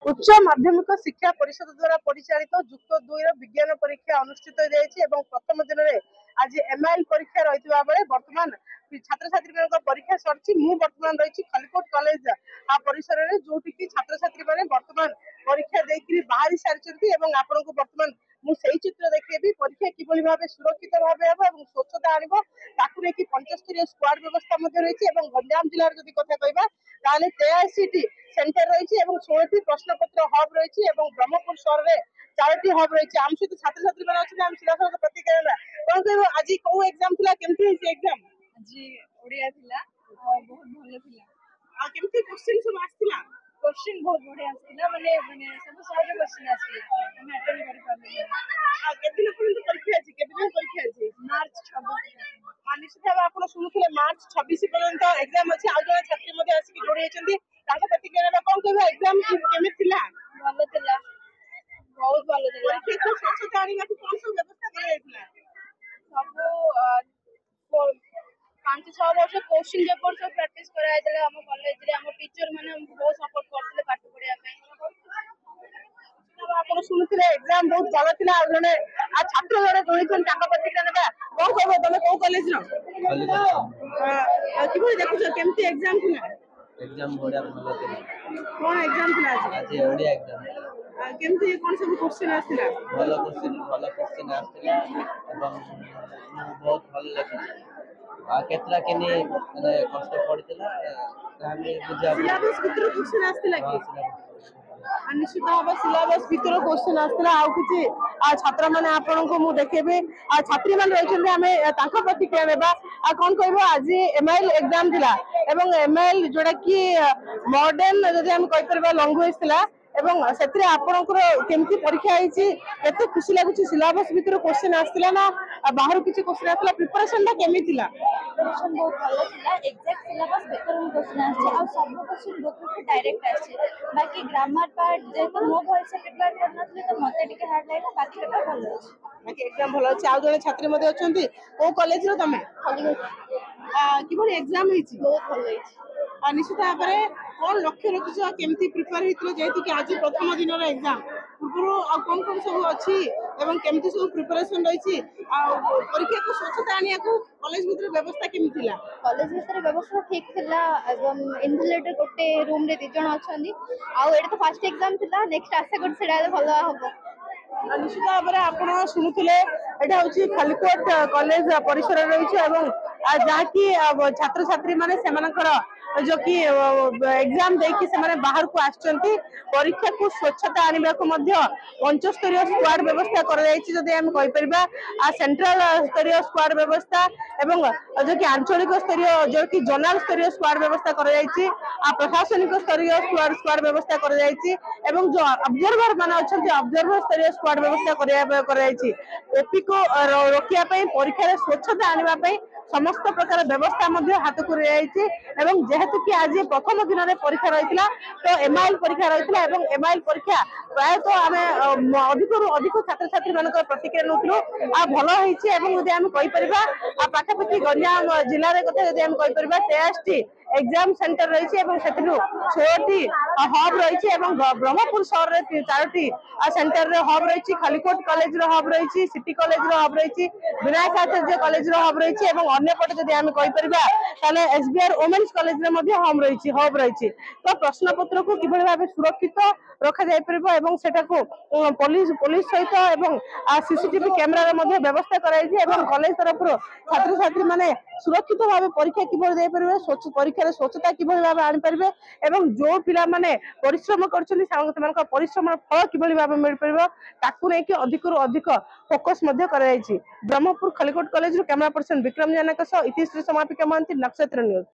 उच्च माध्यमिक शिक्षा परिषद द्वारा परिचालित जुक्त 2 विज्ञान परीक्षा अनुष्ठित प्रथम दिन में आज एमआईएल परीक्षा रही बेले बर्तमान छात्र छात्री परीक्षा सरी बर्तमान रही खलिकोट कॉलेज परिसर में जो छात्र छात्री मैंने बर्तमान परीक्षा देकर बाहरी सारी आपन को बर्तमान मुझे चित्र देखी परीक्षा किभली भाव सुरक्षित भाव हम स्वच्छता आणव ताकू लेकिन 75 स्क्वाड व्यवस्था रही गंजाम जिलार जब कथा कहवा 83 सेंटर रही 16 प्रश्नपत्र हब रही ब्रह्मपुर सहर में 4टी हब रही आम सहित छात्र छात्री मैंने सीधासल प्रतिक्रिया कौन कह आज कौ एग्जाम थी केमती एग्जाम आज ओडिया थिला बहुत भलो थिला केमती क्वेश्चन सब आस्तिला क्वेश्चन बहुत बढ़िया आस्तिला माने माने सब सहज क्वेश्चन आस्तिला हम अटेंड करि पारली केदिन पर्यंत परीक्षा अछि केदिन परीक्षा अछि मार्च 26 निश्चित भाव आप शुणुले मार्च 26 पर्यंत एग्जाम अच्छी आउ जन छात्री मध्ये आसिक जोड़ी होती प्रतिक्रिया कौन कह एग्जाम केमी थिला भलो थिला बहुत भलो थिला परीक्षा स्वच्छता आनिबा कौन सब व्यवस्था करा जायतिला सब 5-6 वर्ष क्वेश्चन पेपर सब प्रैक्टिस करा जायतिला हम कॉलेज रे हम टीचर माने हमको बहुत सपोर्ट करथिले पाठ पढिया पे आप शुणुले एग्जाम बहुत भल थिला आ जने आ छात्र जने जोड़ी छन ताका प्रतिक्रिया नेबा कौन कहबो तमे को कॉलेज रो किबो देखुछ केमती एग्जाम थिला एग्जाम बढ़िया भलो थिला कौन एग्जाम थिला आज ओडिया एग्जाम केमती कौन सब क्वेश्चन आस्तिला भलो क्वेश्चन आस्तिला एवं बहुत भलो लेखि आ केतरा केनी माने कष्ट पड़ितला तामे बुझा सिलेबस भितर क्वेश्चन आस्तिला कि निश्चित भाव सिलेबस भितर क्वेश्चन आस्तिला आ किछि छात्र माने आपन को मु देखेबे आ छात्री मान रहिछन हमें तांका प्रतिक्रिया नेबा आ कोन कहबो आज एमआईएल एग्जाम थिला एवं एमआईएल जोडा कि मॉडर्न जदि हम कहि परबा लैंग्वेज थिला एवं सेतरे आपनकर केमती परीक्षा आइछि केते खुशी लागुछि सिलेबस भितर क्वेश्चन आस्तिला ना बाहर किछि क्वेश्चन आस्तिला प्रिपरेशन ता केमी थिला क्वेश्चन बहुत भलो थिला एग्जैक्ट सिलेबस भितर हम क्वेश्चन आछि आ सब क्वेश्चन बुक डायरेक्ट आछि बाकी ग्रामर पार्ट जे मो भल से प्रिपेयर करनथले तो मते टिके हार्ड लागला बाकी पेपर भलो अछि बाकी एग्जाम भलो अछि आ जने छात्री मध्ये अछंती ओ कॉलेज रो तमे किबो एग्जाम हिछि बहुत भलो अछि आ निश्चित भाबरे कौन लक्ष्य रखिछ केमती प्रिपेयर हितलो जेतु कि आज प्रथम दिन रो एग्जाम पूर्व आ कौन सब अछि एवं केमती सब प्रिपरेशन रहिछि आ परीक्षा को स्वच्छता आनिया को कॉलेज भीतर व्यवस्था केमती थिला कॉलेज भीतर व्यवस्था ठीक थिला एवं इन्सुलेटर गोटे रूम रे 2 जण अछंदी आ एटा तो फर्स्ट एग्जाम थिला नेक्स्ट आशा कर सेडा भलो हबो निश्चित भाव आप शुणुले एटा हूँ खलिकोट कॉलेज परिसर रही जहाँ की छात्र छात्री माने जो कि एग्जाम देकी से बाहर को आछंती परीक्षा को स्वच्छता आनिबा को मध्य 75 स्क्वाड व्यवस्था कर सेंट्रल स्तरीय स्क्वाड व्यवस्था एवं जो कि आंचलिक स्तरीय जो कि जोनल स्तरीय स्क्वाड व्यवस्था कर प्रशासनिक स्तरीय स्क्वाड व्यवस्था कर जो ऑब्जर्वर माने अछंती ऑब्जर्वर स्तरीय स्क्वाड व्यवस्था कर एपी को रोकिया परीक्षा स्वच्छता आनिबा समस्त प्रकार व्यवस्था हाथ को जेहेतु कि आज प्रथम दिन में परीक्षा रही तो एमआईएल परीक्षा रही एमआईएल परीक्षा प्रायतः आम अधिक छात्र छात्री मान प्रतिक्रिया नौलु आ भल होपर पाखापाखि गंजाम जिले कथा कहीपर 83 एग्जाम सेंटर रही 16टी हब रही ब्रह्मपुर सहर में 4टी सेंटर हब रही खलिकोट कॉलेज हब रही सिटी कॉलेज हब रही विनायक आचार्य कॉलेज हब रही अन्यपटे जब आम कहीपर एसबीआर वोमेन्स कॉलेज हब रही तो प्रश्न पत्र को किभली भाव सुरक्षित रखा जापर पुलिस सहित सीसीटीवी कैमेरा व्यवस्था कॉलेज तरफ छात्र छात्री माने सुरक्षित भाव परीक्षा किभली दे परिबे परीक्षा स्वच्छता किभली भाव आनि परिबे जो पिला माने परिश्रम करछन्ती सेमानक परिश्रम फल किभली भाव मिल परिबो ताकू नै कि अधिक रु अधिक फोकस मध्य करा जायछि Brahmapur Khallikot college camera person Vikram जानक इतिश्री समापिका महंती नक्षत्र न्यूज।